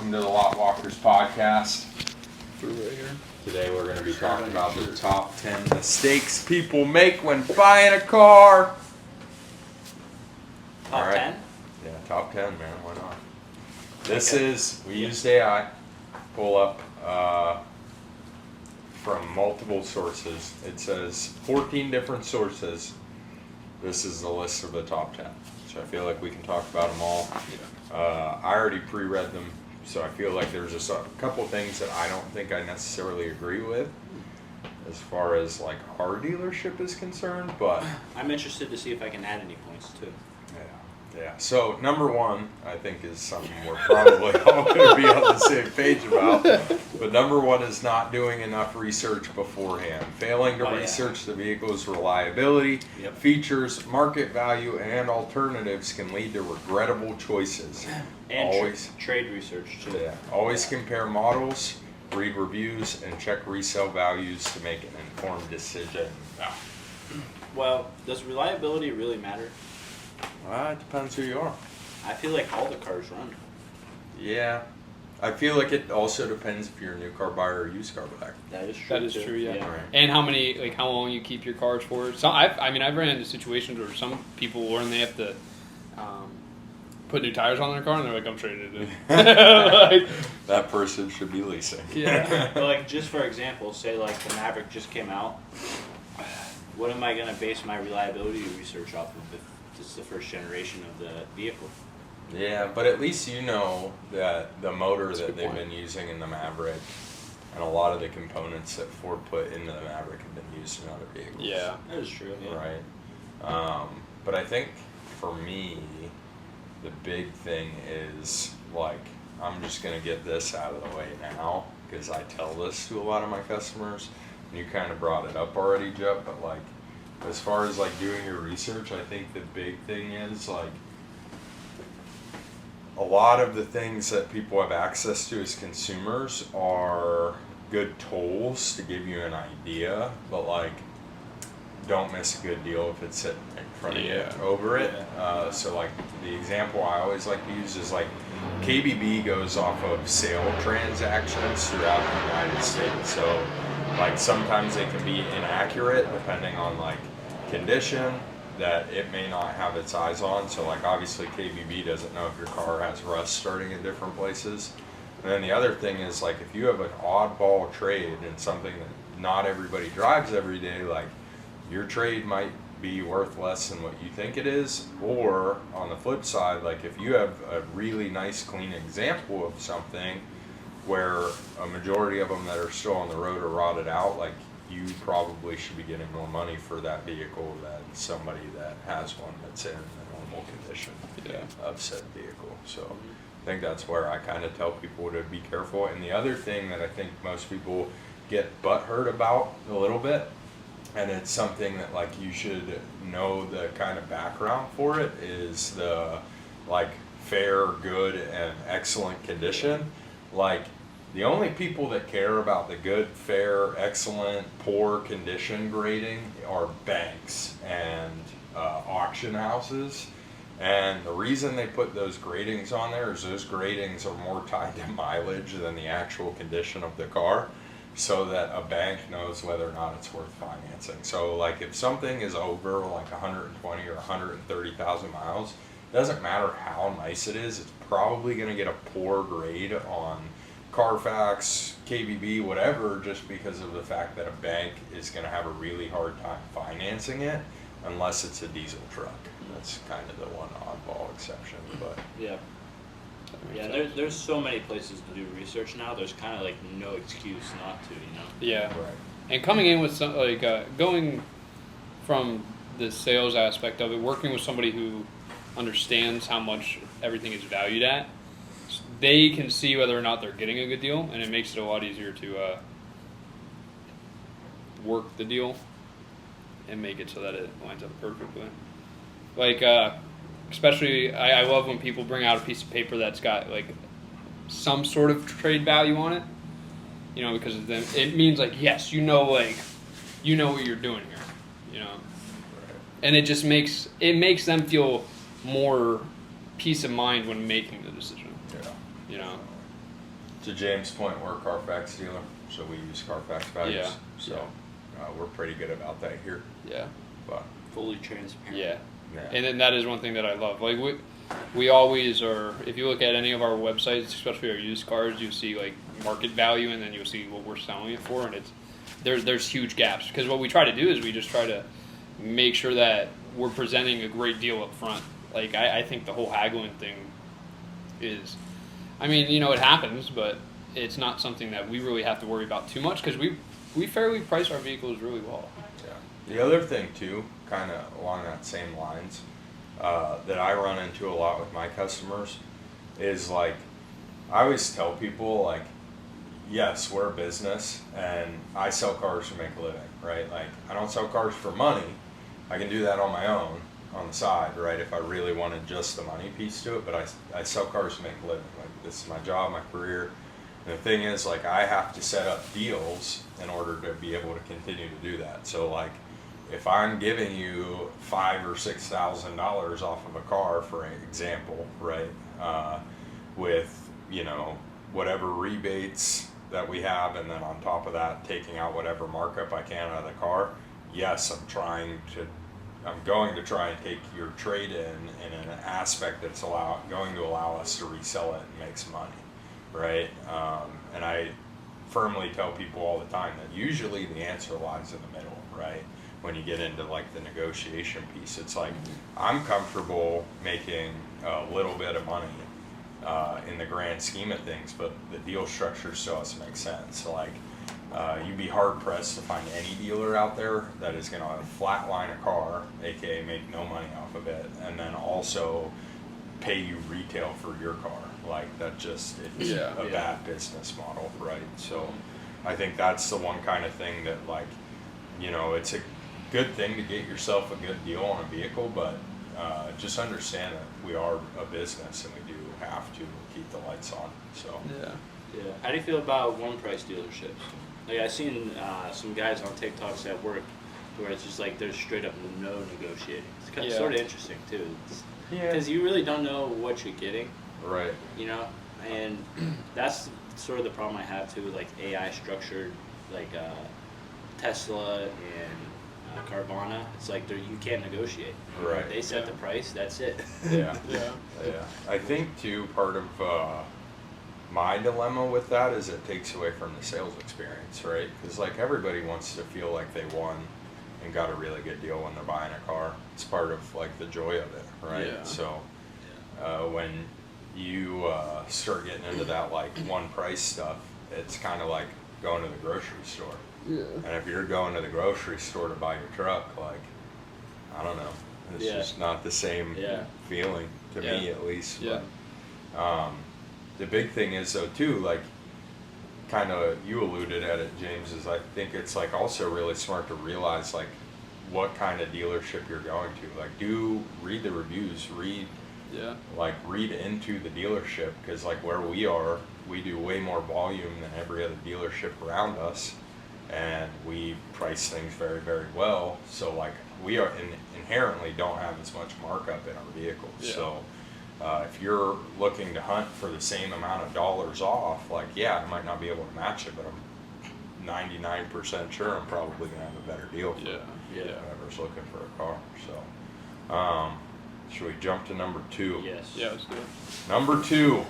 welcome to the Lot Walkers podcast. Through right here. Today we're going to be talking about the top 10 mistakes people make when buying a car. Top 10? Yeah, top 10, man. Why not? This is, we used AI, pull up from multiple sources. It says 14 different sources. This is the list of the top 10. So I feel like we can talk about them all. I already pre-read them, so I feel like there's just a couple things that I don't think I necessarily agree with as far as like our dealership is concerned, but I'm interested to see if I can add any points too. yeah. So number one, I think, is something we're probably all going to be on the same page about. But number one is not doing enough research beforehand. Failing to research the vehicle's reliability, features, market value, and alternatives can lead to regrettable choices. And always trade research too. Yeah. Always compare models, read reviews, and check resale values to make an informed decision. Well, does reliability really matter? Well, it depends who you are. I feel like all the cars run. Yeah. I feel like it also depends if you're a new car buyer or used car buyer. That is true. That is true, yeah. Right. And how long you keep your cars for. So I've ran into situations where some people learn they have to put new tires on their car, and they're like, I'm trading it in. That person should be leasing. Yeah. But like, just for example, say like the Maverick just came out. What am I going to base my reliability research off of if this is the first generation of the vehicle? Yeah, but at least you know that the motor That's a that good they've point. been using in the Maverick and a lot of the components that Ford put into the Maverick have been used in other vehicles. Yeah. That is true. Yeah. Right. But I think for me, the big thing is like, I'm just going to get this out of the way now because I tell this to a lot of my customers. And you kind of brought it up already, Jeff, but like, as far as like doing your research, I think the big thing is like, a lot of the things that people have access to as consumers are good tools to give you an idea, but like, don't miss a good deal if it's sitting in front of you over it. So like the example I always like to use is like KBB goes off of sale transactions throughout the United States. So like sometimes they can be inaccurate depending on like condition that it may not have its eyes on. So like obviously KBB doesn't know if your car has rust starting in different places. And then the other thing is like if you have an oddball trade and something that not everybody drives every day, like your trade might be worth less than what you think it is. Or on the flip side, like if you have a really nice clean example of something where a majority of them that are still on the road are rotted out, like you probably should be getting more money for that vehicle than somebody that has one that's in the normal condition of said vehicle. So I think that's where I kind of tell people to be careful. And the other thing that I think most people get butthurt about a little bit, and it's something that like you should know the kind of background for it, is the like fair, good, and excellent condition. Like the only people that care about the good, fair, excellent, poor condition grading are banks and auction houses. And the reason they put those gradings on there is those gradings are more tied to mileage than the actual condition of the car, so that a bank knows whether or not it's worth financing. So like if something is over like 120 or 130,000 miles, it doesn't matter how nice it is, it's probably going to get a poor grade on Carfax, KBB, whatever, just because of the fact that a bank is going to have a really hard time financing it unless it's a diesel truck. That's kind of the one oddball exception, but Yeah, there's so many places to do research now. There's kind of like no excuse not to, you know? Yeah. right. And coming in with some, going from the sales aspect of it, working with somebody who understands how much everything is valued at, they can see whether or not they're getting a good deal, and it makes it a lot easier to work the deal and make it so that it lines up perfectly. Like, especially, I love when people bring out a piece of paper that's got like some sort of trade value on it, you know, because then it means like, yes, you know what you're doing here, you know, and it just makes them feel more peace of mind when making the decision. Yeah. You know, To James' point, we're a Carfax dealer, so we use Carfax values. Yeah, So we're pretty good about that here. Yeah. But Fully transparent. Yeah. yeah. And then that is one thing that I love. Like we always are. If you look at any of our websites, especially our used cars, you see like market value, and then you'll see what we're selling it for, and there's huge gaps because what we try to do is we just try to make sure that we're presenting a great deal up front. Like I think the whole haggling thing is, I mean, it happens, but it's not something that we really have to worry about too much because we fairly price our vehicles really well. Yeah. The other thing too, kind of along that same lines, that I run into a lot with my customers is like, I always tell people like, yes, we're a business and I sell cars to make a living, right? Like I don't sell cars for money. I can do that on my own on the side, right? If I really wanted just the money piece to it, but I sell cars to make a living. Like this is my job, my career. And the thing is like I have to set up deals in order to be able to continue to do that. So like if I'm giving you $5,000 or $6,000 off of a car, for example, right, with whatever rebates that we have, and then on top of that, taking out whatever markup I can out of the car. Yes, I'm going to try and take your trade in an aspect that's going to allow us to resell it and make some money, right? And I firmly tell people all the time that usually the answer lies in the middle, right? When you get into like the negotiation piece, it's like I'm comfortable making a little bit of money in the grand scheme of things, but the deal structure still has to make sense. So like you'd be hard pressed to find any dealer out there that is going to flatline a car, aka make no money off of it, and then also pay you retail for your car. Like that just it's a bad business model, right? So I think that's the one kind of thing that like it's a good thing to get yourself a good deal on a vehicle, but just understand that we are a business and we do have to keep the lights on. So Yeah. How do you feel about one price dealerships? Like I've seen some guys on TikToks at work where it's just like there's straight up no negotiating. It's kind of, sort of interesting too, because you really don't know what you're getting. right. And that's sort of the problem I have too, like AI structured, like Tesla and Carvana. It's like you can't negotiate. Right. They set the price. That's it. Yeah. Yeah. Yeah. I think too part of my dilemma with that is it takes away from the sales experience, right? Because like everybody wants to feel like they won and got a really good deal when they're buying a car. It's part of like the joy of it, right? Yeah. So when you start getting into that like one price stuff, it's kind of like going to the grocery store. Yeah. And if you're going to the grocery store to buy your truck, like I don't know, it's just not the same feeling to me at least. Yeah. But, the big thing is though too, like kind of you alluded at it, James, is I think it's like also really smart to realize like what kind of dealership you're going to. Like read the reviews, read into the dealership, because like where we are, we do way more volume than every other dealership around us, and we price things very, very well. So like we are inherently don't have as much markup in our vehicles. Yeah. So if you're looking to hunt for the same amount of dollars off, like I might not be able to match it, but I'm 99% sure I'm probably gonna have a better deal for whoever's looking for a car. So should we jump to number 2? Yes. Yeah, let's do it. Number 2,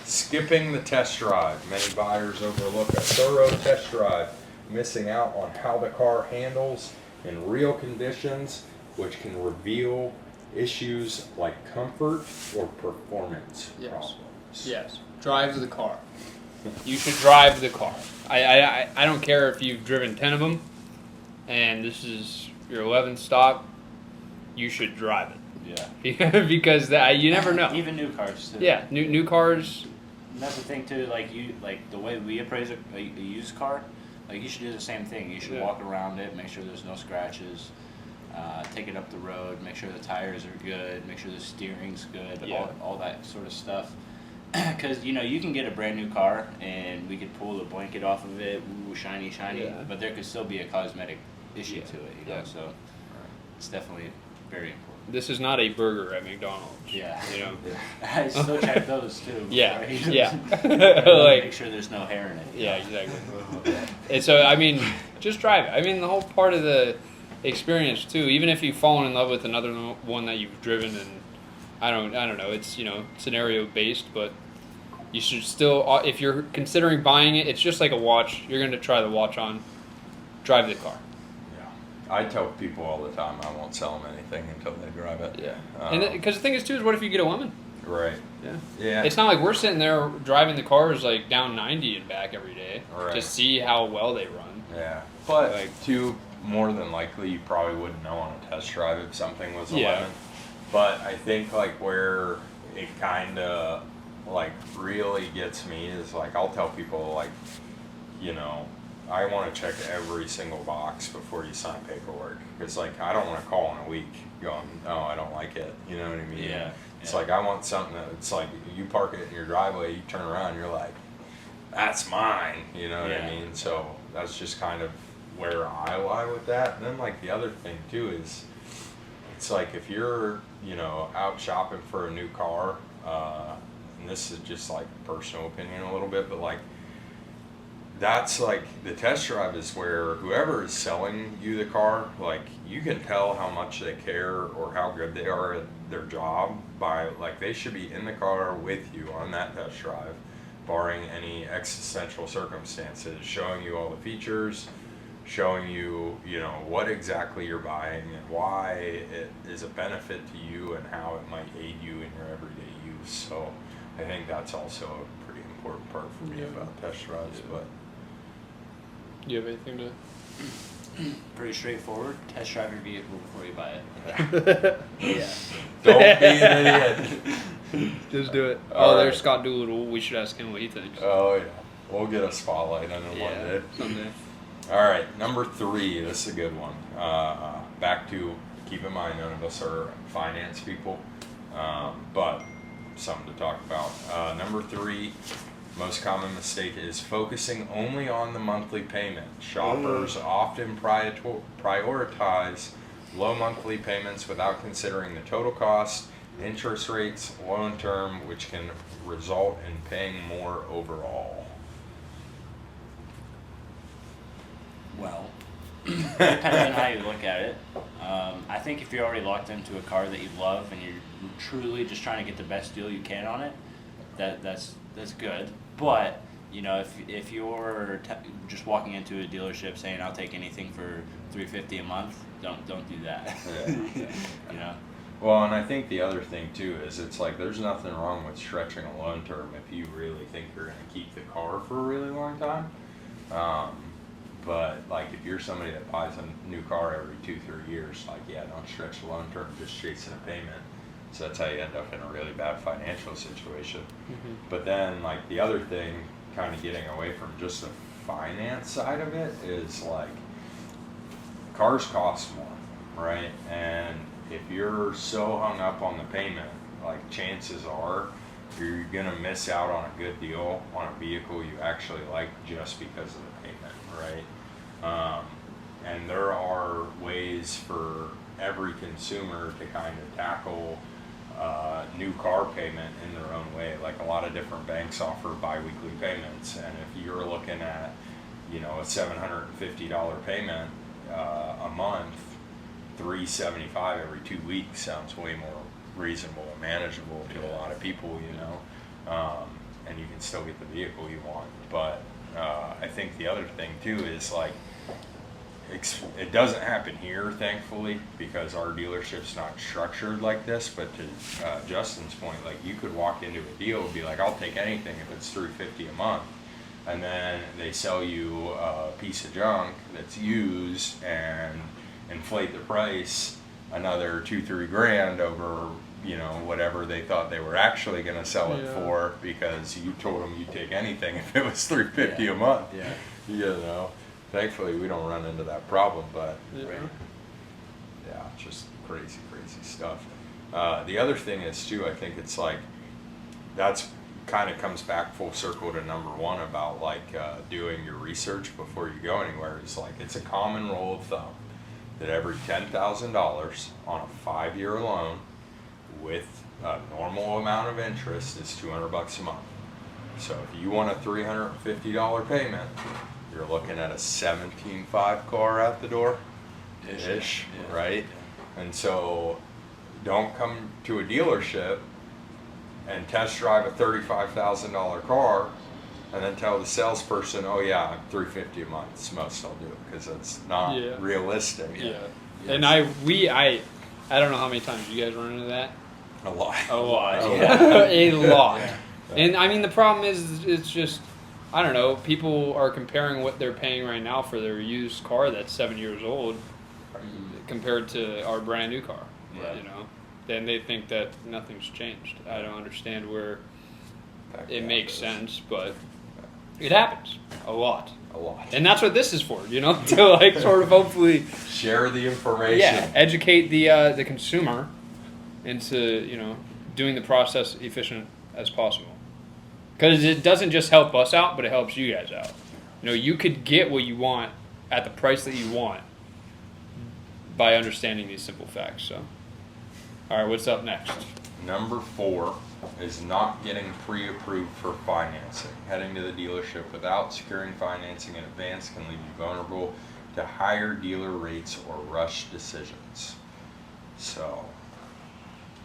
skipping the test drive. Many buyers overlook a thorough test drive, missing out on how the car handles in real conditions, which can reveal issues like comfort or performance problems. Yes. Drive the car. You should drive the car. I don't care if you've driven 10 of them and this is your 11th stop. You should drive it. Yeah. Because you never know. Even new cars too. Yeah, new cars. And that's the thing too. Like the way we appraise a used car, like you should do the same thing. You should walk around it, make sure there's no scratches. Take it up the road, make sure the tires are good, make sure the steering's good, all that sort of stuff. Because you can get a brand new car and we could pull the blanket off of it, ooh, shiny, but there could still be a cosmetic issue to it. So it's definitely very important. this is not a burger at McDonald's. Yeah. You know. I still check those too. Yeah. Right? Yeah. Make Like. sure there's no hair in it. Yeah, exactly. And so, I mean, just drive it. I mean, the whole part of the experience too. Even if you've fallen in love with another one that you've driven, and I don't know. It's scenario based, but you should still, if you're considering buying it, it's just like a watch. You're going to try the watch on, drive the car. Yeah, I tell people all the time I won't sell them anything until they drive it. Yeah, and because the thing is too is what if you get a woman? Right. Yeah. Yeah. It's not like we're sitting there driving the cars like down 90 and back every day Right. to see how well they run. Yeah, but Like- too, more than likely, you probably wouldn't know on a test drive if something was a Yeah. lemon. But I think like where it kind of like really gets me is like I'll tell people like, I want to check every single box before you sign paperwork because like I don't want to call in a week going, oh, I don't like it. You know what I mean? Yeah. It's like I want something that's like you park it in your driveway, you turn around, you're like, that's mine. You know what I Yeah. mean? So that's just kind of where I lie with that. And then like the other thing too is, it's like if you're out shopping for a new car, and this is just like personal opinion a little bit, but like that's like the test drive is where whoever is selling you the car, like you can tell how much they care or how good they are at their job by like they should be in the car with you on that test drive, barring any existential circumstances, showing you all the features, showing you what exactly you're buying and why it is a benefit to you and how it might aid you in your everyday use. So I think that's also a pretty important part for me Yeah. about test drives. Yeah. But Do you have anything to? Pretty straightforward. Test drive your vehicle before you buy it. Yeah. don't be an idiot. Just do it. All There's right. Scott Doolittle. We should ask him what he thinks. Oh yeah, we'll get a spotlight on him one day. someday. All right, number 3. This is a good one. Back to keep in mind, none of us are finance people, but something to talk about. Number 3, most common mistake is focusing only on the monthly payment. Shoppers often prioritize low monthly payments without considering the total cost, interest rates, loan term, which can result in paying more overall. Well, depends on how you look at it. I think if you're already locked into a car that you love and you're truly just trying to get the best deal you can on it, that's good. But if you're just walking into a dealership saying I'll take anything for $350 a month, don't do that. Yeah. Well, and I think the other thing too is it's like there's nothing wrong with stretching a loan term if you really think you're going to keep the car for a really long time. But like if you're somebody that buys a new car every 2-3 years, like don't stretch the loan term, just chasing a payment. So that's how you end up in a really bad financial situation. Mm-hmm. But then like the other thing, kind of getting away from just the finance side of it, is like cars cost more, right? And if you're so hung up on the payment, like chances are you're gonna miss out on a good deal on a vehicle you actually like just because of the payment, right? And there are ways for every consumer to kind of tackle new car payment in their own way. Like a lot of different banks offer bi-weekly payments, and if you're looking at a $750 payment a month, $375 every 2 weeks sounds way more reasonable and manageable to a lot of people, and you can still get the vehicle you want. But I think the other thing too is like it doesn't happen here, thankfully, because our dealership's not structured like this. But to Justin's point, like you could walk into a deal and be like, I'll take anything if it's $350 a month, and then they sell you a piece of junk that's used and inflate the price another $2-3 grand over whatever they thought they were actually going to sell it for, because you told them you'd take anything if it was $350 a month. Thankfully we don't run into that problem, but just crazy stuff. The other thing is too, I think it's like that's kind of comes back full circle to number 1 about like doing your research before you go anywhere. It's like it's a common rule of thumb that every $10,000 on a 5-year loan with a normal amount of interest is $200 a month. So if you want a $350 payment, you're looking at a 17.5 car out the door, ish, Yeah. right? And so don't come to a dealership and test drive a $35,000 car and then tell the salesperson, oh yeah, I'm $350 a month. It's most I'll do, because it's not Yeah. realistic. Yeah. Yes. And I don't know how many times you guys run into that. A lot. A lot. Yeah. A lot. Yeah. And I mean, the problem is, it's just, I don't know, people are comparing what they're paying right now for their used car that's 7 years old compared to our brand new car. Yeah. You know, then they think that nothing's changed. I don't understand where it makes sense, but it happens a lot. A lot. And that's what this is for, you know, to like sort of hopefully Share the information. educate the consumer into, you know, doing the process efficient as possible. Because it doesn't just help us out, but it helps you guys out. You know, you could get what you want at the price that you want by understanding these simple facts. So, all right, what's up next? Number 4 is not getting pre-approved for financing. Heading to the dealership without securing financing in advance can leave you vulnerable to higher dealer rates or rush decisions. So,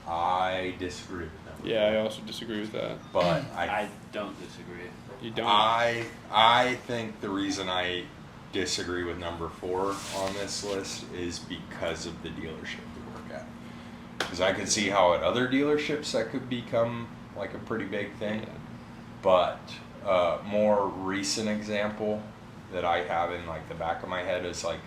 I disagree with that. Yeah, I also disagree with that. But I don't disagree. You don't. I think the reason I disagree with number 4 on this list is because of the dealership we work at. Because I can see how at other dealerships that could become like a pretty big thing. Yeah. But more recent example that I have in like the back of my head is like,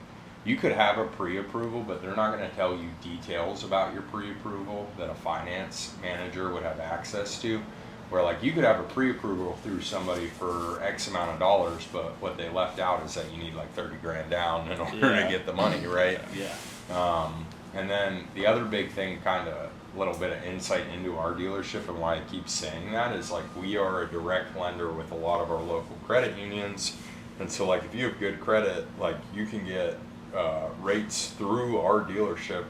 you could have a pre-approval, but they're not going to tell you details about your pre-approval that a finance manager would have access to. Where like you could have a pre-approval through somebody for X amount of dollars, but what they left out is that you need like 30 grand down in order to get the money, right? Yeah. And then the other big thing, kind of a little bit of insight into our dealership and why I keep saying that is like we are a direct lender with a lot of our local credit unions. And so like if you have good credit, like you can get rates through our dealership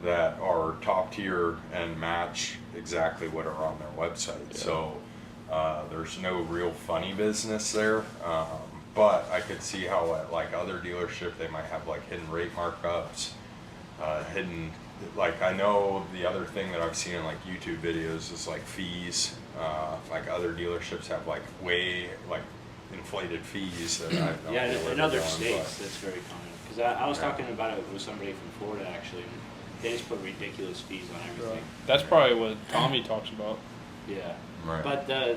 that are top tier and match exactly what are on their website. Yeah. So there's no real funny business there. But I could see how at like other dealership they might have like hidden rate markups, hidden, like I know the other thing that I've seen in like YouTube videos is like fees. Like other dealerships have like way like inflated fees that I don't Yeah, know where in they're other going, states that's very common. Because I was talking about it with somebody from Florida actually. And they just put ridiculous fees on everything. That's probably what Tommy talks about. Yeah. Right. But the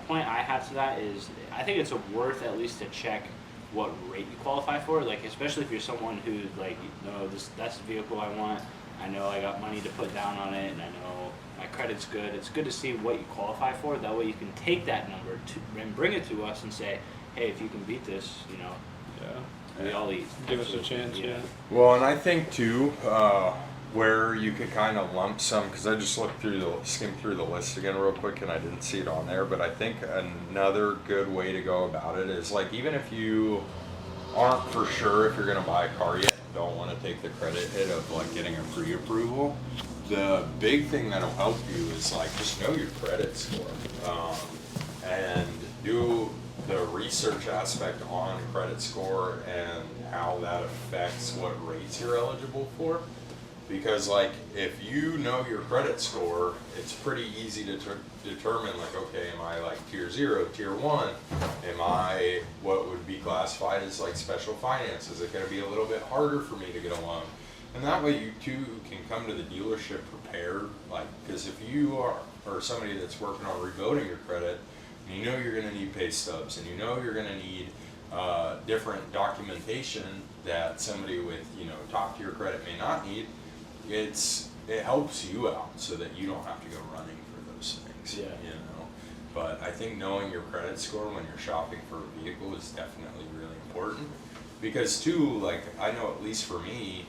point I have to that is I think it's worth at least to check what rate you qualify for. Like especially if you're someone who like, no, that's the vehicle I want. I know I got money to put down on it, and I know my credit's good. It's good to see what you qualify for. That way you can take that number and bring it to us and say, hey, if you can beat this, you know, Yeah. we all eat. Give us a chance, yeah. Well, and I think too, where you could kind of lump some, because I just skimmed through the list again real quick and I didn't see it on there, but I think another good way to go about it is like even if you aren't for sure if you're going to buy a car yet, don't want to take the credit hit of like getting a pre-approval, the big thing that'll help you is like just know your credit score and do the research aspect on credit score and how that affects what rates you're eligible for. Because like if you know your credit score, it's pretty easy to determine like, okay, am I like tier 0, tier 1? Am I what would be classified as like special finance? Is it going to be a little bit harder for me to get a loan? And that way you too can come to the dealership prepared, like, because if you are somebody that's working on rebuilding your credit, and you know you're going to need pay stubs, and you know you're going to need different documentation that somebody with, you know, top tier credit may not need, it helps you out so that you don't have to go running for those things. Yeah. You know, but I think knowing your credit score when you're shopping for a vehicle is definitely really important, because too, like I know at least for me,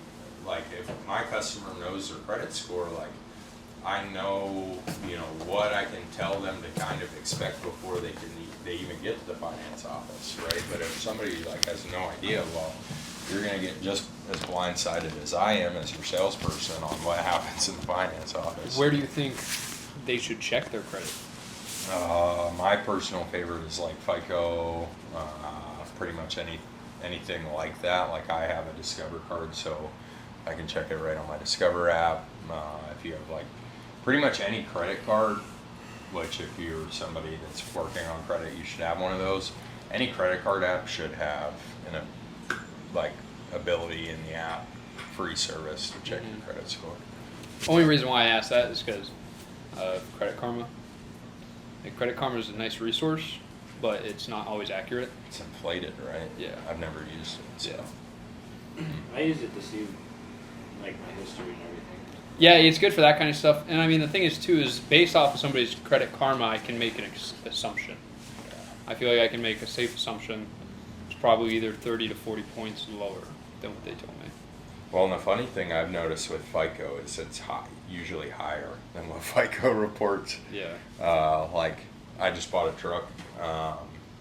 like if my customer knows their credit score, like I know, you know, what I can tell them to kind of expect before they even get to the finance office, right? But if somebody like has no idea, well, you're going to get just as blindsided as I am as your salesperson on what happens in the finance office. Where do you think they should check their credit? My personal favorite is like FICO, pretty much anything like that. Like I have a Discover card, so I can check it right on my Discover app. If you have like pretty much any credit card, which if you're somebody that's working on credit, you should have one of those. Any credit card app should have like ability in the app, free service to check your credit score. Only reason why I asked that is because Credit Karma. And Credit Karma is a nice resource, but it's not always accurate. It's inflated, right? Yeah. I've never used it. So. Yeah. I use it to see like my history and everything. Yeah, it's good for that kind of stuff. And I mean, the thing is too is based off of somebody's Credit Karma, I can make an assumption. I feel like I can make a safe assumption. It's probably either 30 to 40 points lower than what they told me. Well, and the funny thing I've noticed with FICO is it's usually higher than what FICO reports. Yeah. Like, I just bought a truck,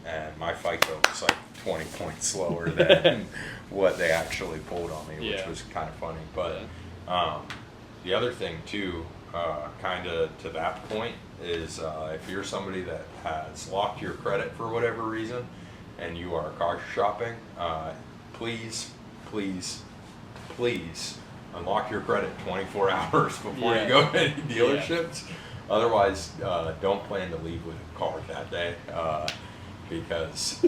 and my FICO was like 20 points lower than what they actually pulled on me, which was kind of funny. But the other thing, too, kind of to that point, is if you're somebody that has locked your credit for whatever reason and you are car shopping, please unlock your credit 24 hours before you go to any dealerships. Otherwise, don't plan to leave with a car that day, because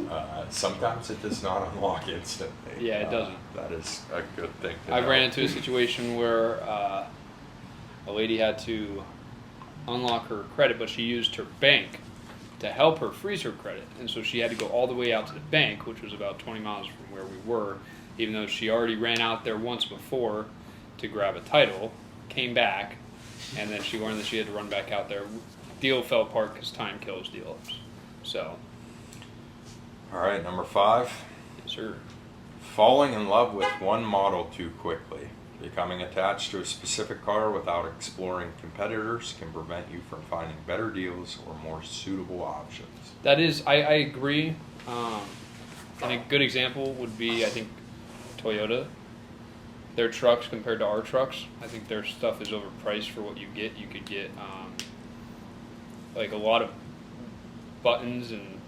sometimes it does not unlock instantly. Yeah, it doesn't. That is a good thing to I know. ran into a situation where a lady had to unlock her credit, but she used her bank to help her freeze her credit. And so she had to go all the way out to the bank, which was about 20 miles from where we were, even though she already ran out there once before to grab a title, came back, and then she learned that she had to run back out there. Deal fell apart because time kills dealers. So. All right, number 5. Yes, sir. Falling in love with one model too quickly. Becoming attached to a specific car without exploring competitors can prevent you from finding better deals or more suitable options. That is, I agree. And a good example would be, I think, Toyota. Their trucks compared to our trucks, I think their stuff is overpriced for what you get. You could get like a lot of buttons and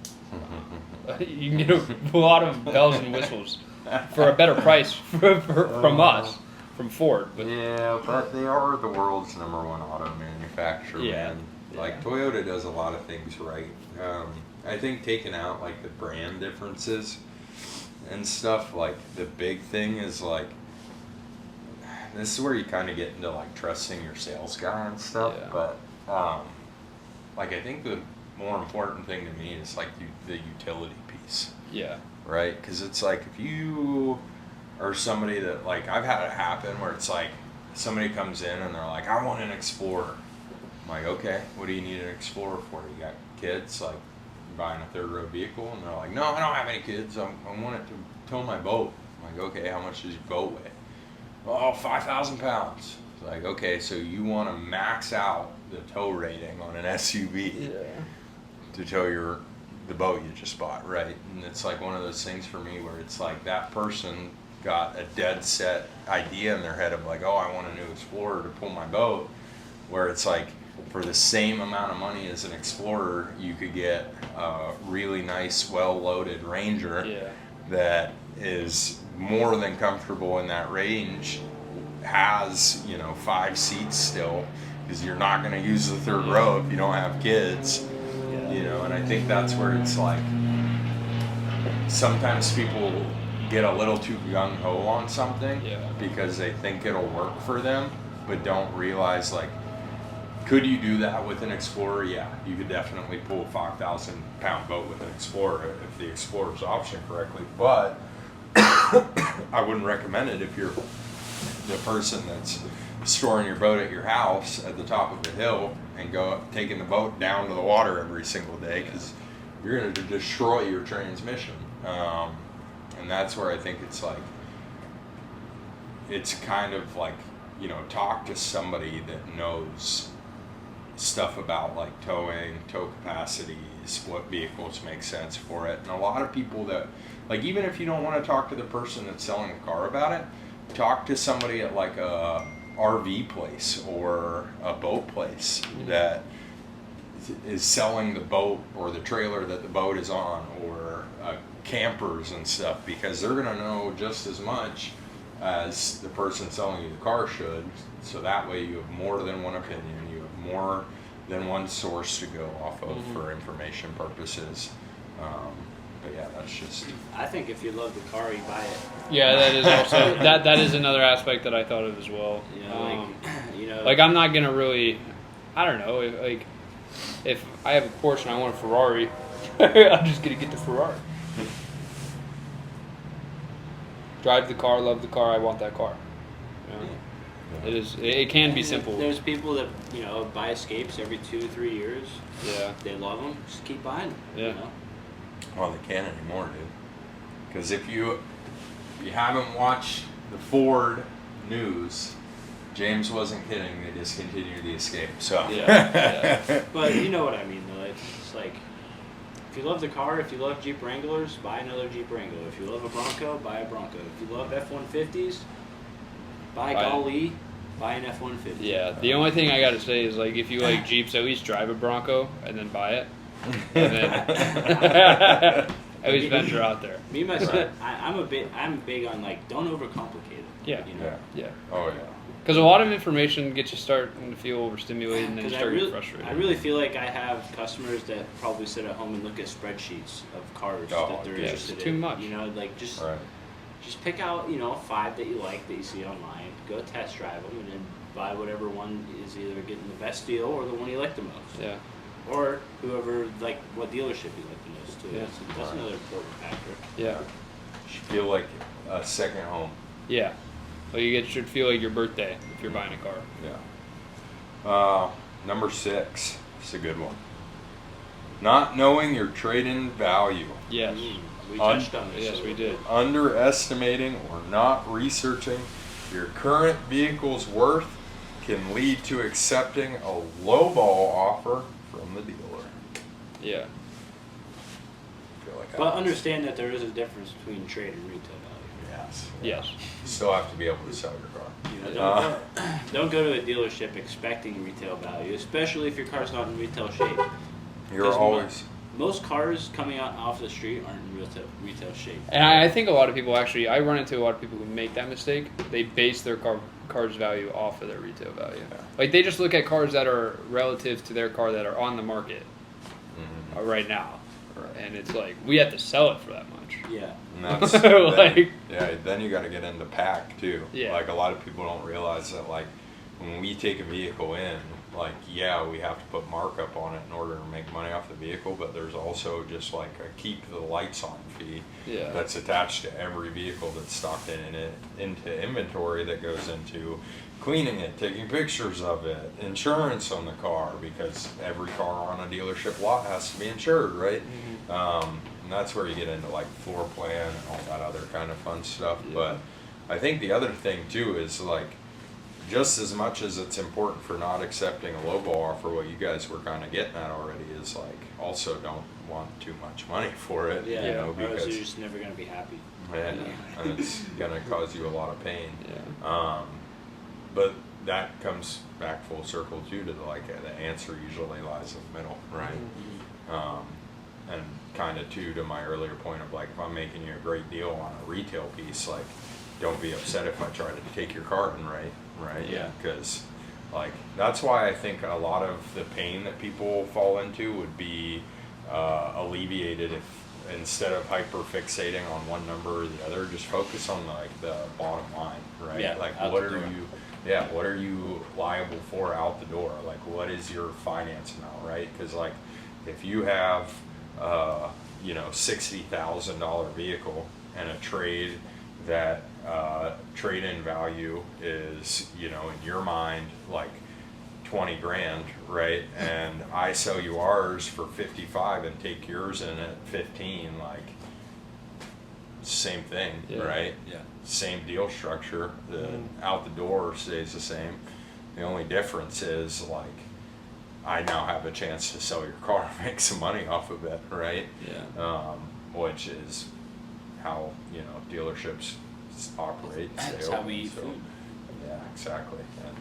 you can get a lot of bells and whistles for a better price from us, from Ford. But yeah, but they are the world's #1 auto manufacturer, man. Like Toyota does a lot of things right. I think taking out like the brand differences and stuff, like the big thing is like, this is where you kind of get into like trusting your sales guy and stuff. Yeah. But like I think the more important thing to me is like the utility piece. yeah, Right? Because it's like if you are somebody that like, I've had it happen where it's like somebody comes in and they're like, I want an Explorer. I'm like, okay, what do you need an Explorer for? You got kids? Like you're buying a third row vehicle? And they're like, no, I don't have any kids. I want it to tow my boat. I'm like, okay, how much does your boat weigh? Oh, 5,000 pounds. It's like, okay, so you want to max out the tow rating on an SUV to tow the boat you just bought, right? And it's like one of those things for me where it's like that person got a dead set idea in their head of like, oh, I want a new Explorer to pull my boat, where it's like for the same amount of money as an Explorer, you could get a really nice, well-loaded Ranger that is more than comfortable in that range, has 5 seats still, because you're not going to use the third row if you don't have kids. And I think that's where it's like sometimes people get a little too gung-ho on something because they think it'll work for them, but don't realize like, could you do that with an Explorer? Yeah, you could definitely pull a 5,000 pound boat with an Explorer if the Explorer's optioned correctly, but I wouldn't recommend it if you're the person that's storing your boat at your house at the top of the hill and taking the boat down to the water every single day, because you're going to destroy your transmission. And that's where I think it's like, it's kind of like, talk to somebody that knows stuff about like towing, tow capacities, split vehicles make sense for it. And a lot of people that, like, even if you don't want to talk to the person that's selling the car about it, talk to somebody at like a RV place or a boat place that is selling the boat or the trailer that the boat is on, or campers and stuff, because they're going to know just as much as the person selling you the car should. So that way you have more than one opinion, you have more than one source to go off of for information purposes. But yeah, that's just. I think if you love the car, you buy it. Yeah, that is also that is another aspect that I thought of as well. Like I'm not gonna really, I don't know, if I have a Porsche and I want a Ferrari, I'm just gonna get the Ferrari. Drive the car, love the car, I want that car. It is. It can be simple. There's people that buy Escapes every 2-3 years. Yeah. They love them. Just keep buying them. Yeah. Well, they can't anymore, dude. Because if you haven't watched the Ford news, James wasn't kidding. They discontinued the Escape. So Yeah. But you know what I mean, though. It's like, if you love the car, if you love Jeep Wranglers, buy another Jeep Wrangler. If you love a Bronco, buy a Bronco. If you love F-150s, buy golly, buy an F-150. Yeah. The only thing I gotta say is, like, if you like Jeeps, at least drive a Bronco and then buy it. And then at least venture out there. Me myself, I'm big on, like, don't overcomplicate it. Yeah. Yeah. Oh yeah. Because a lot of information gets you starting to feel overstimulated, and then you start getting frustrated. I really feel like I have customers that probably sit at home and look at spreadsheets of cars that they're interested in. It's too much. Like just pick out 5 that you like that you see online. Go test drive them, and then buy whatever one is either getting the best deal or the one you like the most. Yeah. Or whoever, like, what dealership you like the most too. Yeah. That's another important factor. Yeah. You should feel like a second home. Yeah. Well, should feel like your birthday if you're buying a car. Yeah. Number 6. It's a good one. Not knowing your trade-in value. Yes. We touched on this. Yes, we did. Underestimating or not researching your current vehicle's worth can lead to accepting a lowball offer from the dealer. Yeah. I feel like But understand that there is a difference between trade and retail value. Yes. Yes. You still have to be able to sell your car. Don't go to a dealership expecting retail value, especially if your car's not in retail shape. You're always. Most cars coming out off the street aren't in retail shape. And I think a lot of people I run into a lot of people who make that mistake. They base their car's value off of their retail value. Yeah. Like, they just look at cars that are relative to their car that are on the market right now. And it's like, we have to sell it for that much. Yeah. And that's, then you got to get into pack too. Yeah. Like, a lot of people don't realize that, like, when we take a vehicle in, like, we have to put markup on it in order to make money off the vehicle, but there's also just like a keep the lights on fee that's attached to every vehicle that's stocked into inventory, that goes into cleaning it, taking pictures of it, insurance on the car, because every car on a dealership lot has to be insured, right? And that's where you get into like floor plan and all that other kind of fun stuff. But I think the other thing too is, like, just as much as it's important for not accepting a lowball offer, what you guys were kind of getting at already is, like, also don't want too much money for it. Because you're just never going to be happy. And it's going to cause you a lot of pain. Yeah. But that comes back full circle too to the answer usually lies in the middle, right? And kind of too to my earlier point of, like, if I'm making you a great deal on a retail piece, like, don't be upset if I try to take your car in, right? Yeah. Because, like, that's why I think a lot of the pain that people fall into would be alleviated if, instead of hyper fixating on one number or the other, just focus on, like, the bottom line, right? Yeah, like, out what the are door. what are you liable for out the door? Like, what is your finance amount, right? Because, like, if you have $60,000 vehicle and a trade that trade-in value is, in your mind, like 20 grand, right? And I sell you ours for 55 and take yours in at 15, like, same thing, right? Yeah. Same deal structure. The out the door stays the same. The only difference is, like, I now have a chance to sell your car and make some money off of it, right? Yeah. Which is how, dealerships operate. That's stay how we open, eat food. Yeah, exactly. And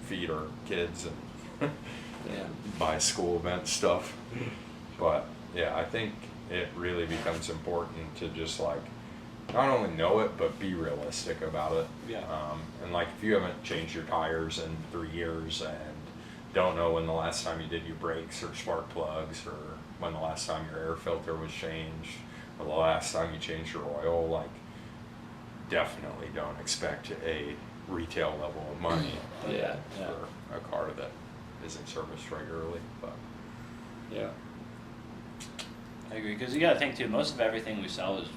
feed our kids and Yeah. buy school event stuff. But yeah, I think it really becomes important to just like not only know it but be realistic about it. Yeah. And like if you haven't changed your tires in 3 years and don't know when the last time you did your brakes or spark plugs or when the last time your air filter was changed or the last time you changed your oil, like definitely don't expect a retail level of money Yeah. for a car that isn't serviced regularly. But Yeah. I agree, because you got to think too. Most of everything we sell is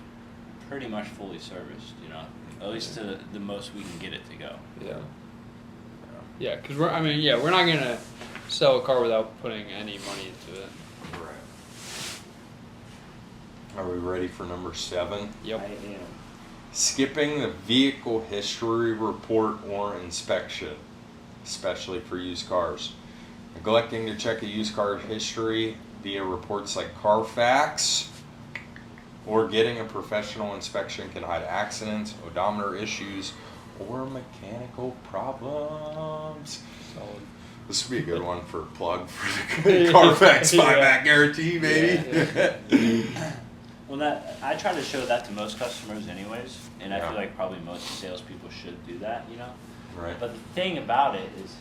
pretty much fully serviced. At least to the most we can get it to go. Yeah. Yeah, because we're not gonna sell a car without putting any money into it. right. Are we ready for number 7? Yep. I am. Skipping the vehicle history report or inspection, especially for used cars. Neglecting to check a used car history via reports like Carfax or getting a professional inspection can hide accidents, odometer issues, or mechanical problems. Solid. This would be a good one for a plug for the Carfax buyback guarantee, maybe. Yeah. Well, I try to show that to most customers, anyways, and I Yeah. feel like probably most salespeople should do that. Right. But the thing about it is,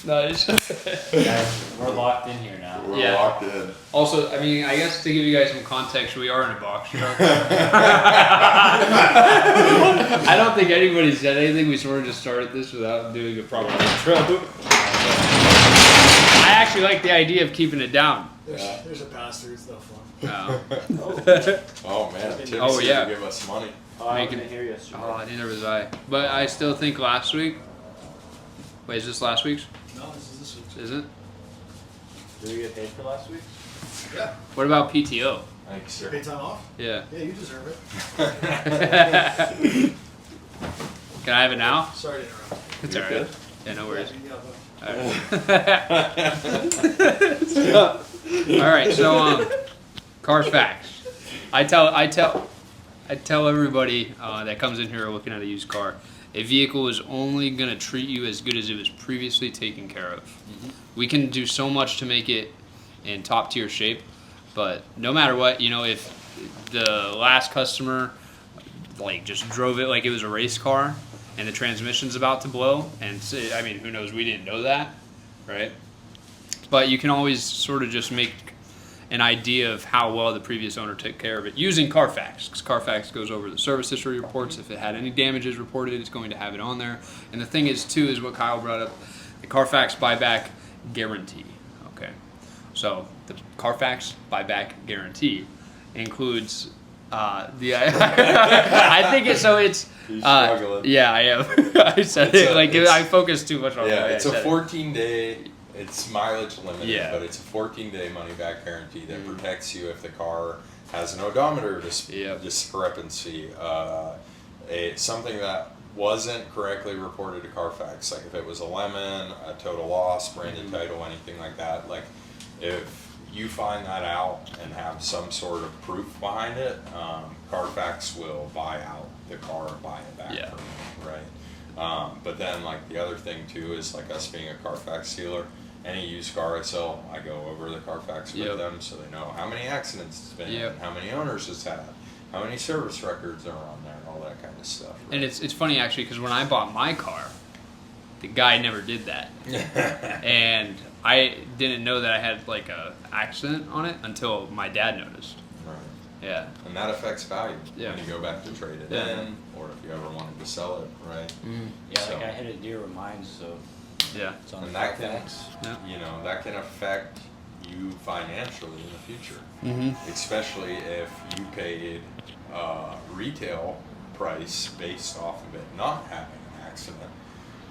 Nice. guys, we're locked in here now. We're Yeah. locked in. Also, I guess to give you guys some context, we are in a box truck. I don't think anybody said anything. We sort of just started this without doing a proper intro. I actually like the idea of keeping it down. There's a pass-through, it's no fun. Oh man, Tim's Oh, here yeah. to give us money. Oh, I Making- didn't hear yesterday. Oh, neither was I. But I still think last week. Wait, is this last week's? No, this is this week's. Is it? Did we get paid for last week? Yeah. What about PTO? Thanks, Paid sir. time off? Yeah. Yeah, you deserve it. Can I have it now? Sorry to interrupt. It's You're alright. good. Yeah, no worries. Yeah, Alright, so Carfax. I tell everybody that comes in here looking at a used car, a vehicle is only gonna treat you as good as it was previously taken care of. We can do so much to make it in top tier shape, but no matter what, if the last customer like just drove it like it was a race car and the transmission's about to blow, and who knows, we didn't know that, right? But you can always sort of just make an idea of how well the previous owner took care of it using Carfax, because Carfax goes over the service history reports. If it had any damages reported, it's going to have it on there. And the thing is, too, is what Kyle brought up, the Carfax buyback guarantee. Okay, so the Carfax buyback guarantee includes I think it's so it's. He's struggling. Yeah, I am. I said it like I focused too much on Yeah, the way it's I a said it. 14-day. It's mileage limited, Yeah. but it's a 14-day money-back guarantee that protects you if the car has an odometer discrepancy, something that wasn't correctly reported to Carfax, like if it was a lemon, a total loss, branded title, anything like that. Like if you find that out and have some sort of proof behind it, Carfax will buy out the car and buy it back from you, right? But then like the other thing too is like us being a Carfax dealer, any used car I sell, I go over the Carfax with them so they know how many accidents it's been in, how many owners it's had, how many service records are on there, and all that kind of stuff. Right? And it's funny actually because when I bought my car, the guy never did that, and I didn't know that I had like a accident on it until my dad noticed. Right. Yeah. And that affects value Yeah. when you go back to trade it Yeah. in, or if you ever wanted to sell it, right? Yeah, So- like I hit a deer with mine, so Yeah. it's on And the that can, Carfax. that can affect you financially in the future. Mm-hmm. Especially if you paid retail price based off of it not having an accident,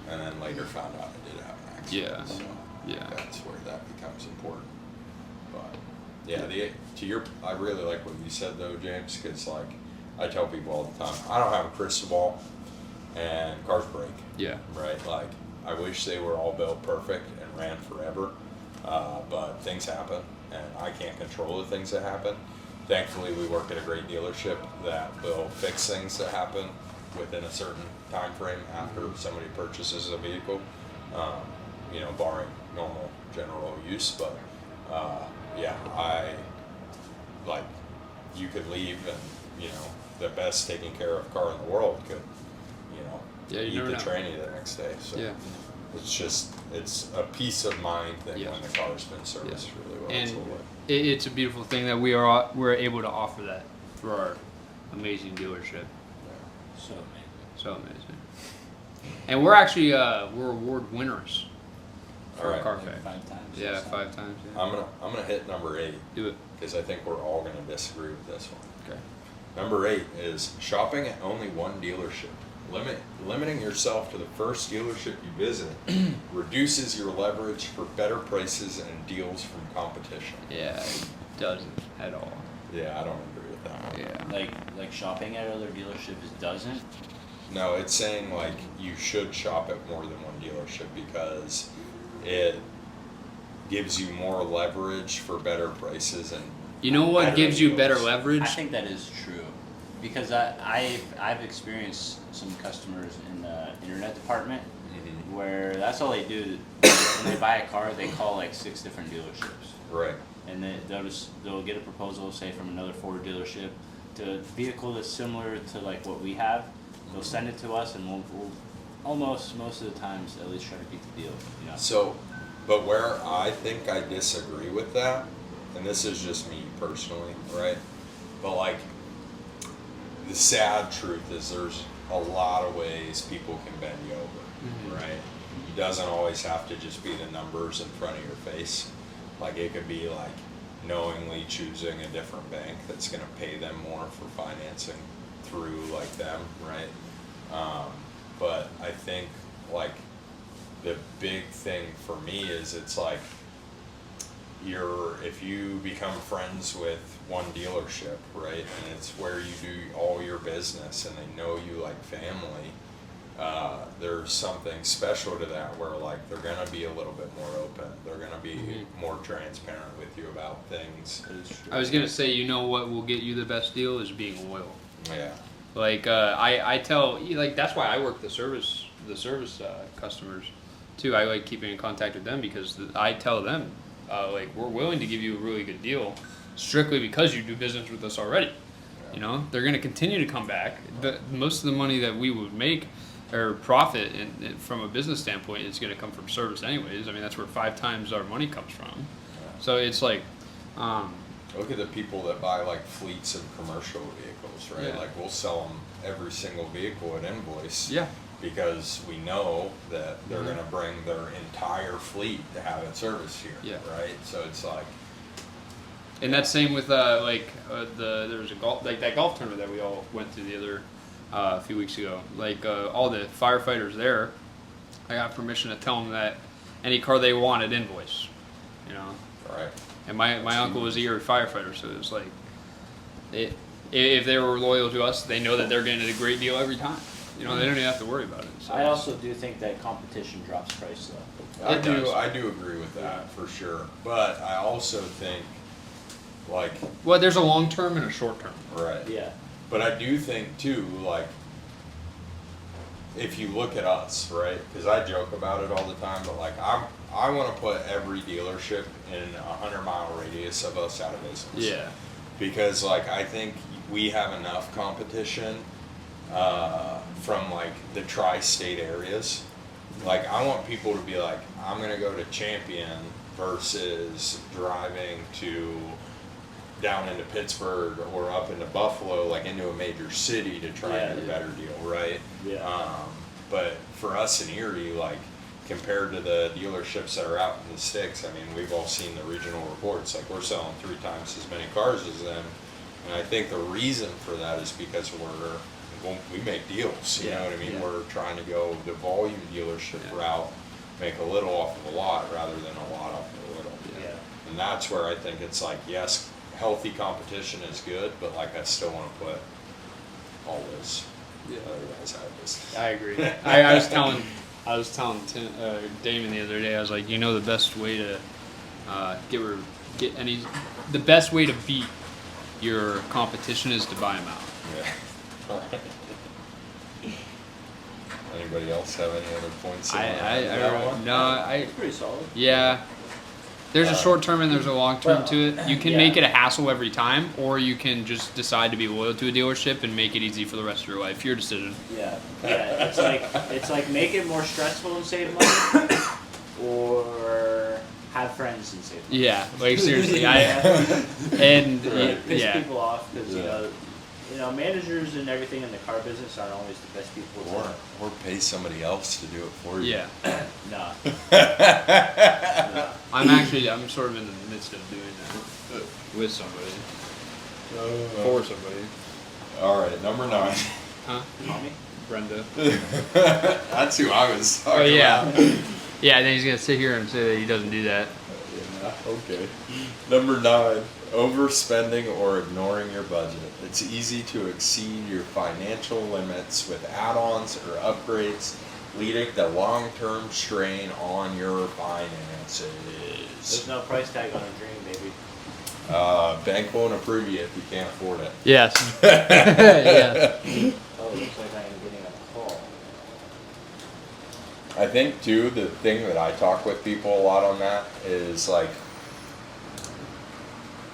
and then later found out it did have an accident. Yeah. So Yeah. that's where that becomes important. But yeah, I really like what you said though, James, because like I tell people all the time, I don't have a crystal ball, and cars break. Yeah. Right? Like, I wish they were all built perfect and ran forever, but things happen, and I can't control the things that happen. Thankfully, we work at a great dealership that will fix things that happen within a certain time frame after somebody purchases a vehicle, barring normal general use. But you could leave and the best taken care of car in the world could eat never the know. tranny the next day. So Yeah. it's a peace of mind thing Yeah. when the car's been serviced really well. And So, it's a beautiful thing that we're able to offer that through our amazing dealership. So amazing. So amazing. And we're actually we're award winners for All right. Car Like Fact. 5 times. Yeah, or something. 5 times. Yeah. I'm gonna hit number 8 Do it. because I think we're all gonna disagree with this one. Okay. Number 8 is shopping at only one dealership. Limiting yourself to the first dealership you visit reduces your leverage for better prices and deals from competition. Yeah, it doesn't at all. Yeah, I don't agree with that. Yeah. Like shopping at other dealerships doesn't. No, it's saying like you should shop at more than one dealership because it gives you more leverage for better prices and You know what better gives you better deals. leverage? I think that is true, because I've experienced some customers in the internet department where that's all they do. When they buy a car, they call like 6 different dealerships, Right. and they'll get a proposal, say from another Ford dealership, to a vehicle that's similar to like what we have. They'll send it to us, and we'll almost most of the times at least try to beat the deal. So, but where I think I disagree with that, and this is just me personally, right? But like, the sad truth is there's a lot of ways people can bend you over, right? It doesn't always have to just be the numbers in front of your face. Like, it could be like knowingly choosing a different bank that's gonna pay them more for financing through like them, right? But I think like the big thing for me is it's like if you become friends with one dealership, right, and it's where you do all your business and they know you like family, there's something special to that where like they're gonna be a little bit more open, they're gonna be more transparent with you about things. I was gonna say, you know what will get you the best deal is being loyal. Yeah. Like I tell, like that's why I work the service customers too. I like keeping in contact with them because I tell them like we're willing to give you a really good deal strictly because you do business with us already. Yeah. You know, they're going to continue to come back. Most of the money that we would make or profit from a business standpoint is going to come from service anyways. I mean, that's where 5 times our money comes from. Yeah. So it's like, Look at the people that buy like fleets of commercial vehicles, right? Yeah. Like we'll sell them every single vehicle at invoice. yeah, Because we know that they're gonna bring their entire fleet to have it serviced here, Yeah. right? So it's like, and that's same with there was a golf that golf tournament that we all went to the other a few weeks ago. Like all the firefighters there, I got permission to tell them that any car they wanted invoice, you know. right? And my uncle was a year firefighter, so it was like, if they were loyal to us, they know that they're getting a great deal every time. You know, they don't even have to worry about it. So I also do think that competition drops price though. I It do, does. I do agree with that for sure. But I also think, like, well, there's a long term and a short term. right. Yeah. But I do think too, like, if you look at us, right? Because I joke about it all the time, but like, I want to put every dealership in a 100-mile radius of us out of business. Yeah. Because like I think we have enough competition from like the tri-state areas. Like I want people to be like, I'm gonna go to Champion versus driving to down into Pittsburgh or up into Buffalo, like into a major city to try and get a better deal, right? Yeah. But for us in Erie, like compared to the dealerships that are out in the sticks, I mean, we've all seen the regional reports. Like we're selling 3 times as many cars as them, and I think the reason for that is because we make deals. You know what I mean? Yeah. We're trying to go the volume dealership route, make a little off of a lot rather than a lot off of a little. Yeah. And that's where I think it's like, yes, healthy competition is good, but like I still want to put always. Yeah, otherwise I just. I agree. I was telling Damon the other day. I was like, the best way to the best way to beat your competition is to buy them out. Yeah. Anybody else have any other points? It's pretty solid. Yeah. There's a short term and there's a long term to it. You can Yeah. make it a hassle every time, or you can just decide to be loyal to a dealership and make it easy for the rest of your life. Your decision. Yeah. It's like make it more stressful and save money, or have friends and save money. Yeah, like seriously, Piss yeah. people off because managers and everything in the car business aren't always the best people. Or pay somebody else to do it for you. Yeah. Nah. I'm sort of in the midst of doing that with somebody, for somebody. All right, number 9. Huh? Mommy? Brenda. That's who I was talking Oh yeah. about. Yeah, and then he's gonna sit here and say that he doesn't do that. Yeah, okay. Number 9, overspending or ignoring your budget. It's easy to exceed your financial limits with add-ons or upgrades, leading to long-term strain on your finances. There's no price tag on a dream, baby. Bank won't approve you if you can't afford it. Yes. Yeah. Oh, it looks like I am getting a call. I think too, the thing that I talk with people a lot on that is like,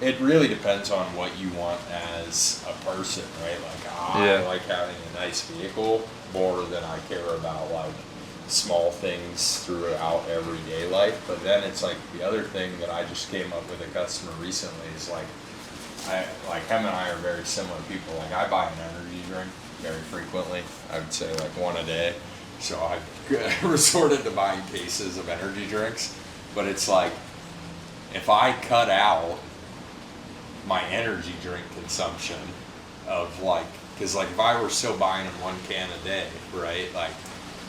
it really depends on what you want as a person, right? Like I like having a nice vehicle more than I care about like small things throughout everyday life. But then it's like the other thing that I just came up with a customer recently is like, him and I are very similar people. Like I buy an energy drink very frequently. I would say like one a day. So I've resorted to buying cases of energy drinks. But it's like, if I cut out my energy drink consumption of like, because like if I were still buying them 1 can a day, right? Like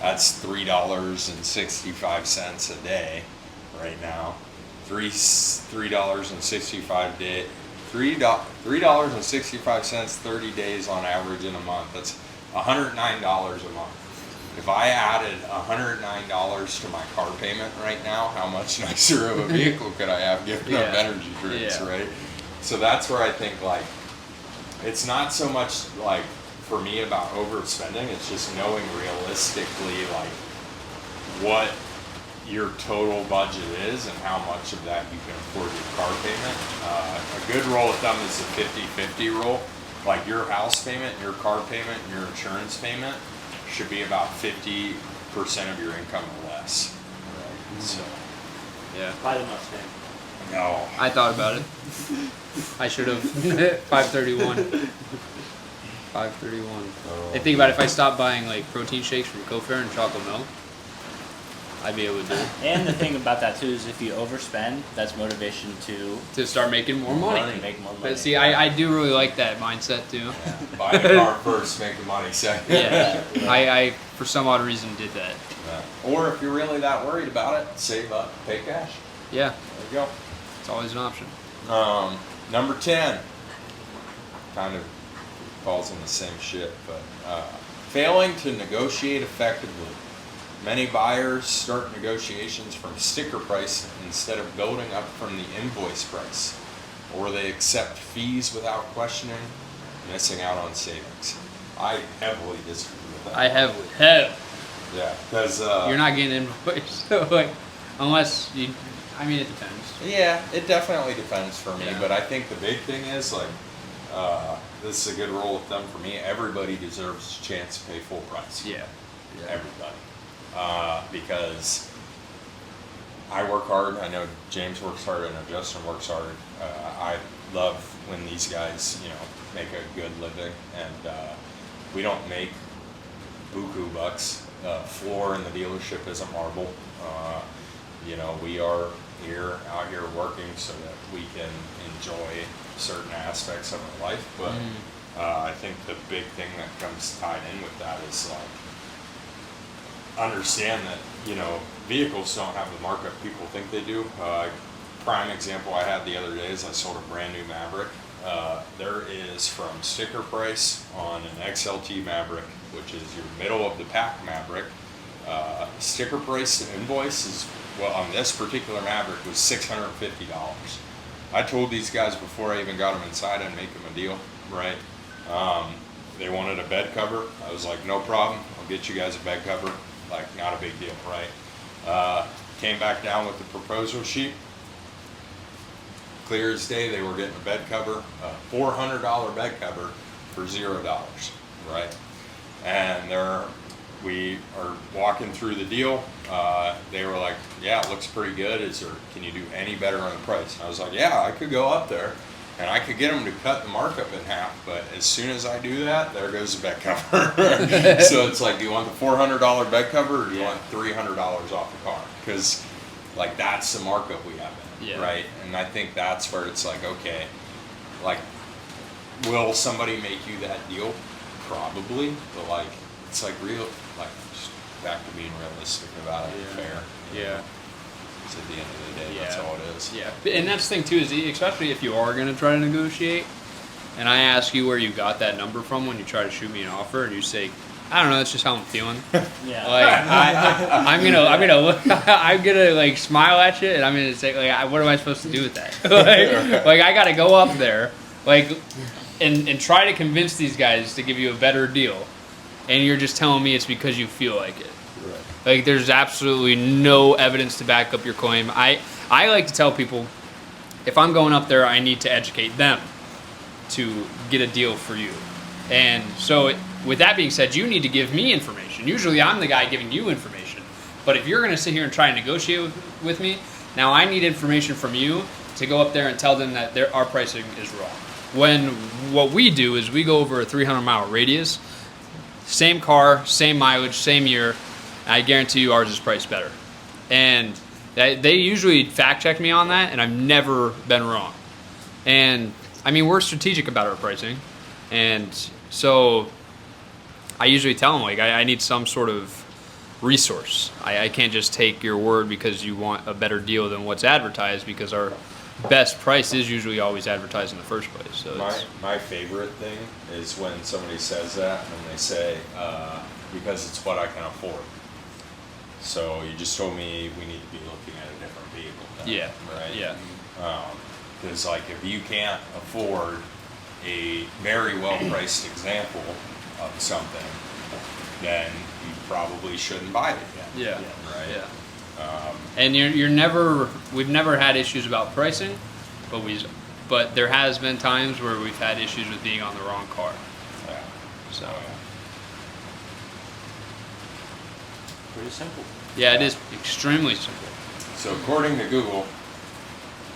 that's $3.65 a day right now. $3.65 30 days on average in a month. That's $109 a month. If I added $109 to my car payment right now, how much nicer of a vehicle could I have giving up energy drinks, right? So that's where I think like, it's not so much like for me about overspending, it's just knowing realistically like what your total budget is and how much of that you can afford your car payment. A good rule of thumb is the 50-50 rule. Like your house payment, your car payment, and your insurance payment should be about 50% of your income or less. Right? So, Yeah. Buy the Mustang. no. I thought about it. I should have. 531. 531. Oh. And think about it, if I stopped buying like protein shakes from Cofair and chocolate milk, I'd be able to do it. And the thing about that too is if you overspend, that's motivation to Start making more money. make more money. But see, I do really like that mindset too. Yeah. Buy the car first, make the money second. Yeah. I for some odd reason did that. Yeah. Or if you're really that worried about it, save up, pay cash. Yeah. There you go. It's always an option. Number 10 kind of falls in the same shit, but failing to negotiate effectively. Many buyers start negotiations from sticker price instead of building up from the invoice price, or they accept fees without questioning, missing out on savings. I heavily disagree with that. I have. Yeah, because You're not getting invoice, so like, unless you. I mean, it depends. yeah, it definitely depends for me, Yeah. but I think the big thing is like, this is a good rule of thumb for me. Everybody deserves a chance to pay full price. Yeah. Everybody. Because I work hard. I know James works hard. I know Justin works hard. I love when these guys, make a good living, and we don't make buku bucks. Floor in the dealership isn't marble. We are out here working so that we can enjoy certain aspects of our life. But I think the big thing that comes tied in with that is like, understand that vehicles don't have the markup people think they do. Prime example I had the other day is I sold a brand new Maverick There is from sticker price on an XLT Maverick, which is your middle of the pack Maverick. Sticker price to invoice is, well, on this particular Maverick was $650. I told these guys before I even got them inside I'd make them a deal, right? They wanted a bed cover. I was like, no problem. I'll get you guys a bed cover. Like, not a big deal, right? Came back down with the proposal sheet. Clear as day, they were getting a bed cover, a $400 bed cover for $0, right? And we are walking through the deal. They were like, yeah, it looks pretty good. Can you do any better on the price? And I was like, yeah, I could go up there and I could get them to cut the markup in half, but as soon as I do that, there goes the bed cover. So it's like, do you want the $400 bed cover, or do you want $300 off the car? Because like, that's the markup we have in it, right? And I think that's where it's like, okay, like, will somebody make you that deal? Probably, but like, it's like just back to being realistic about it, fair. Yeah. So at the end of the day, that's all it is. Yeah, and that's the thing too, is especially if you are going to try to negotiate, and I ask you where you got that number from when you try to shoot me an offer, and you say, I don't know, that's just how I'm feeling. Yeah. Like I'm gonna like smile at you, and I'm gonna say like, what am I supposed to do with that? like I gotta go up there, like, and try to convince these guys to give you a better deal, and you're just telling me it's because you feel like it. Right. Like, there's absolutely no evidence to back up your claim. I like to tell people, if I'm going up there, I need to educate them to get a deal for you. And so, with that being said, you need to give me information. Usually, I'm the guy giving you information. But if you're going to sit here and try and negotiate with me, now I need information from you to go up there and tell them that our pricing is wrong. When what we do is we go over a 300-mile radius, same car, same mileage, same year. I guarantee you ours is priced better. And they usually fact check me on that, and I've never been wrong. And I mean, we're strategic about our pricing. And so I usually tell them, like, I need some sort of resource. I can't just take your word because you want a better deal than what's advertised, because our best price is usually always advertised in the first place. So my favorite thing is when somebody says that and they say, because it's what I can afford. So you just told me we need to be looking at a different vehicle then, yeah, right? Yeah. Because like, if you can't afford a very well-priced example of something, then you probably shouldn't buy it again. Yeah. Right. Yeah. And we've never had issues about pricing, but there has been times where we've had issues with being on the wrong car. Yeah. So. Pretty simple. Yeah, it is extremely simple. So according to Google,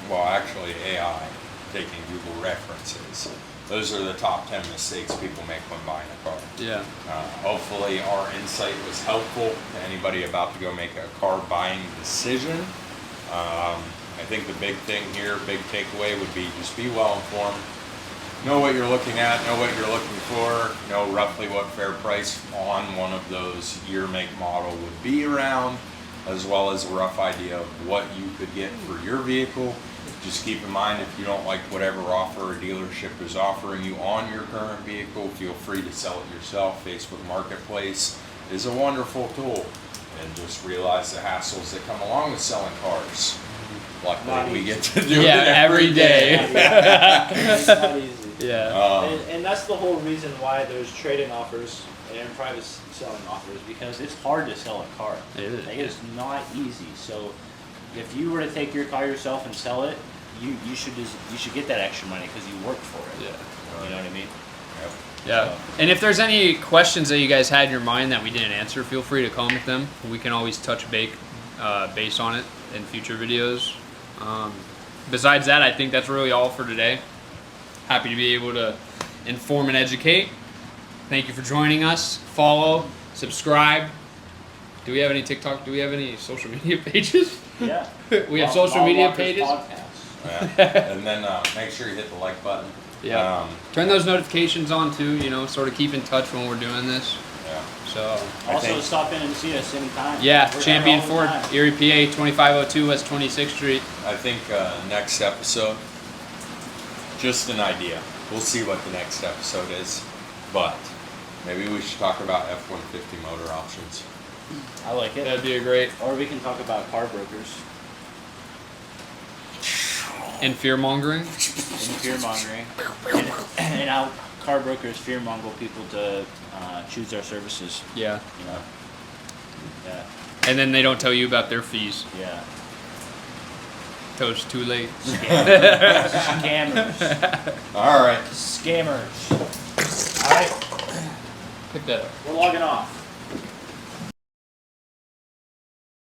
well, actually AI, taking Google references, those are the top 10 mistakes people make when buying a car. Yeah. Hopefully our insight was helpful to anybody about to go make a car buying decision. I think the big thing here, big takeaway would be just be well informed. Know what you're looking at, know what you're looking for, know roughly what fair price on one of those year, make, model would be around, as well as a rough idea of what you could get for your vehicle. Just keep in mind, if you don't like whatever offer a dealership is offering you on your current vehicle, feel free to sell it yourself. Facebook Marketplace is a wonderful tool. And just realize the hassles that come along with selling cars. Luckily, we get to do it every day. It's not easy. Yeah. And that's the whole reason why there's trade-in offers and private selling offers, Because it's hard to sell a car. It is. Like, it's not easy. So if you were to take your car yourself and sell it, you should get that extra money because you worked for it. Yeah. You know what I mean? Yeah. And if there's any questions that you guys had in your mind that we didn't answer, feel free to comment them. We can always touch base on it in future videos. Besides that, I think that's really all for today. Happy to be able to inform and educate. Thank you for joining us. Follow, subscribe. Do we have any TikTok? Do we have any social media pages? Yeah. We have social media Walker's pages. Podcast. Yeah. And then make sure you hit the like button. Yeah. Turn those notifications on too, sort of keep in touch when we're doing this. Yeah. So. Also, stop in and see us anytime. Yeah, We're Champion there all the Ford, time. Erie, PA, 2502 West 26th Street. I think next episode, just an idea. We'll see what the next episode is, but maybe we should talk about F-150 motor options. I like it. That'd be a great. Or we can talk about car brokers And fear mongering. and fear mongering, and how car brokers fear monger people to choose their services. Yeah. You know. Yeah. And then they don't tell you about their fees. Yeah. Till it's too late. Scammers. All right. Scammers. All right. Pick that up. We're logging off.